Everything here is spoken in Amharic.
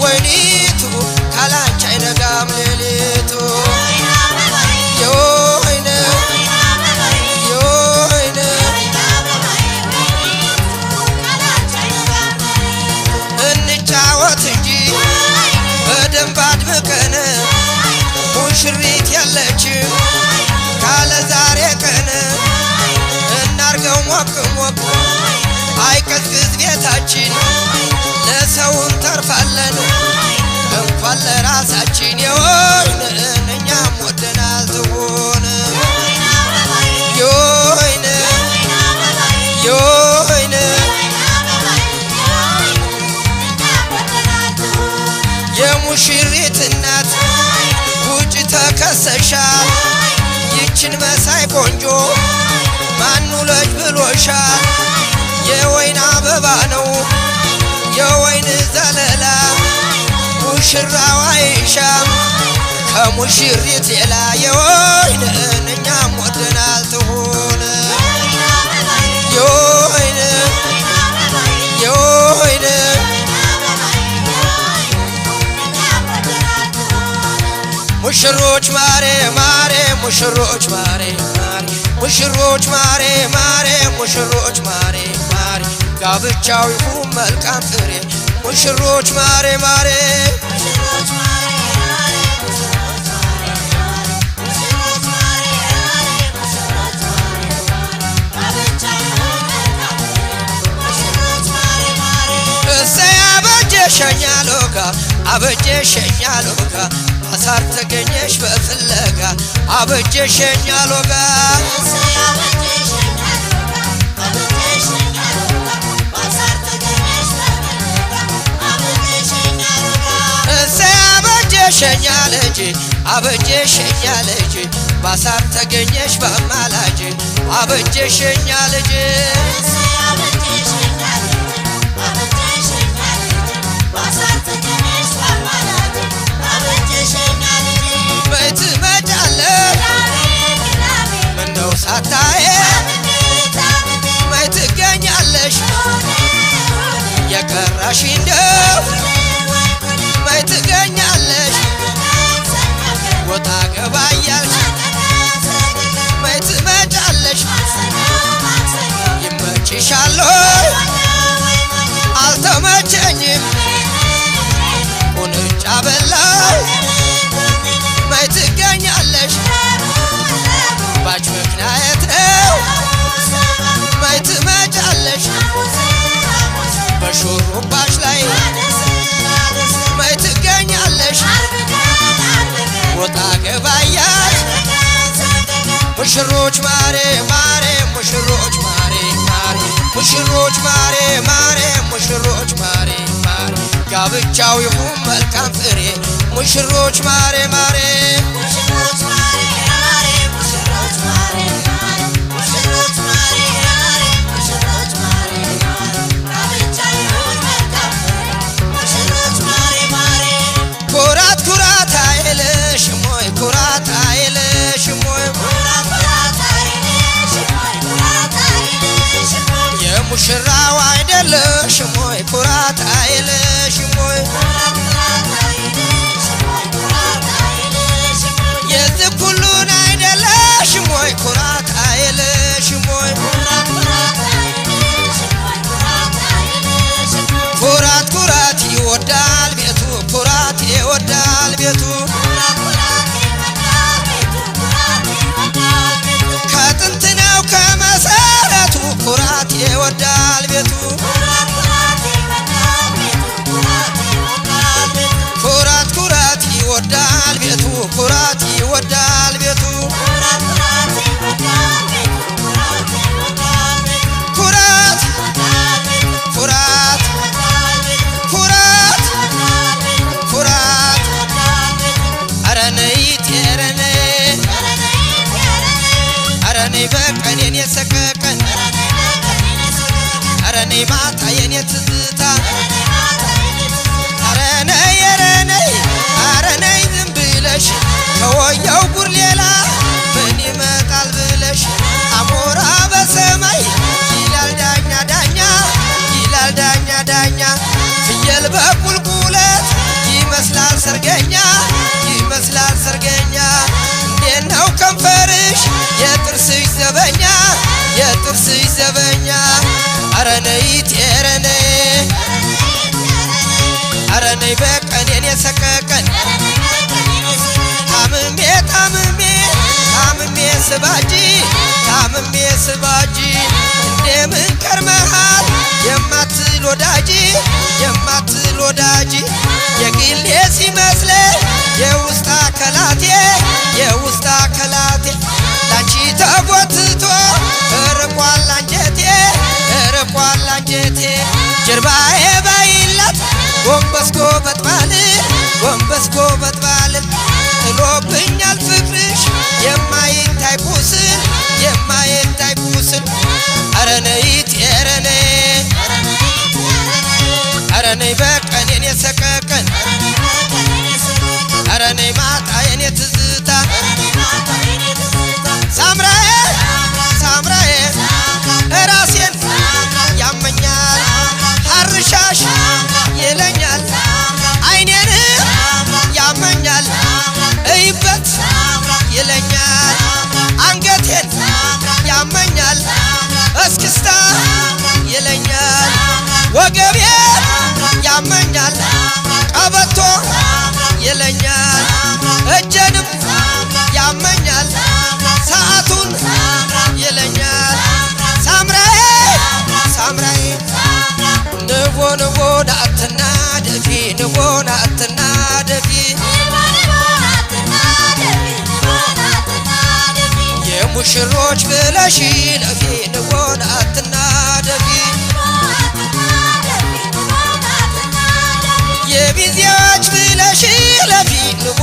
የወይኒቱ ካላንቺ አይነጋም ሌሊቱ እንጫወት እንጂ በደንብ አድምቀን ሙሽሪት ያለችው ካለ ዛሬ ቀን እናርገው ሞቅ ሞቅ አይቀዝቅዝ ቤታችን ለሰው እንተርፋለን እንኳን ለራሳችን የወይን እኛም ወደናል ትሆን የወይን የሙሽሪት እናት ውጭ ተከሰሻል ይችን መሳይ ቆንጆ ማኑ ለጅ ብሎሻል የወይን አበባ ነው የወይን ዘለላ ሙሽራው አይሻም ከሙሽሪት ሌላ የወይን እኛም ወደናል ትሆን የወይን ሙሽሮች ማሬ ማሬ ሙሽሮች ማሬ ማሬ ሙሽሮች ማሬ ማሬ ሙሽሮች ማሬ ማሬ ጋብቻው ይሁን መልካም ፍሬ ሙሽሮች ማሬ ማሬ እሰይ አበጀሸኛሎጋ አበጀሸኛሎጋ አሳር ተገኘሽ በፍለጋ አበጀሸኛሎጋ እሰይ አበጀሸኛለጅ አበጀሸኛለጅ ባሳር ተገኘሽ በማላጅ አበጀሸኛለጅ በይት መጫለሽ ምነው ሳታዬ በይት ትገኛለሽ የቀራሽ እንደው በይት ትገኛለሽ ወጣ ገባ እያልሽ በይት መጫለሽ ይመችሻል አልተመቸኝም ቁንጫ በላይ በይት ትገኛለሽ ባች ምክንያት ነው በይት ትመጫለሽ በሹሩባሽ ላይ በይት ትገኛለሽ ወጣ ገባ እያልሽ ሙሽሮች ማሬ ማሬ ሙሽሮች ማሬ ማሬ ሙሽሮች ማሬ ማሬ ሙሽሮች ማሬ ማሬ ጋብቻው ይሁን መልካም ፍሬ ሙሽሮች ማሬ ማሬ ሙሽሮች ማሬ ማሬ ሙሽሮች ማሬ ማሬ ሙሽሮች ማሬ ማሬ ሙሽሮች ማሬ ጋብቻው ይሁን መልካም ፍሬ ሙሽሮች ማሬ ማሬ ኩራት ኩራት አይልሽም ወይ ኩራት አይልሽም ወይ የሙሽራው አይደለሽም ወይ ኩራት አይልሽም ወይ የዚህ ሁሉን አይደለሽም ወይ ኩራት አይልሽም ወይ ኩራት ኩራት ይወዳል ቤቱ ኩራት ይወዳል ቤቱ ከጥንት ነው ከመሰረቱ ኩራት ይወዳል ቤቱ ኩራት ኩራት ይወዳል ቤቱ ኩራት ይወዳል ቤቱ ኩራት ኩራት ኩራት ኩራት ኧረ ነይ ኧረ ነይ ኧረ ነይ በቀን የኔ ሰቀቀን ኧረ ነይ ማታ የኔ ትዝታ ኧረ ነይ ኧረ ነይ ኧረ ነይ ዝም ብለሽ ከወያው ጉር ሌላ ምን ይመጣል ብለሽ አሞራ በሰማይ ይላል ዳኛ ዳኛ ይላል ዳኛ ዳኛ ፍየል በቁልቁለት ሰቀቀን ታምሜ ታምሜ ታምሜ ስባጂ ታምሜ ስባጂ እንደምን ከርመሃል የማትል ወዳጂ የማትል ወዳጂ የግሌ ሲመስለኝ የውስጥ አካላቴ የውስጥ አካላቴ ላንቺ ተጎትቶ ርቋል አንጀቴ ርቋል አንጀቴ ጀርባዬ ባይላት ጎንበስ ጎበጥ ባል ጎንበስ ጎበጥ ባል ጥሎብኛል ፍቅርሽ የማይታይ ቁስል የማይታይ ቁስል ኧረ ነይት ኧረ ነይ ኧረ ነይ በቀን የኔ ሰቀቀን ኧረ ነይ ማታ የኔ ትዝታ ሳምራዬ ሳምራዬ ራሴን ያመኛል ሐርሻሽ ይለኛል አይኔን ያመኛል እይበት ይለኛል አንገቴን ያመኛል እስክስታ ይለኛል ወገቤን ያመኛል ቀበቶ ይለኛል እጄንም ያመኛል ሰዓቱን ይለኛል ሳምራዬ ሳምራዬ ንቦ ንቦ ናትናደፊ ንቦ ናትናደፊ የሙሽሮች ብለሽ ለፊ ንቦ ናትናደፊ የቢዜዎች ብለሽ ለፊ ንቦ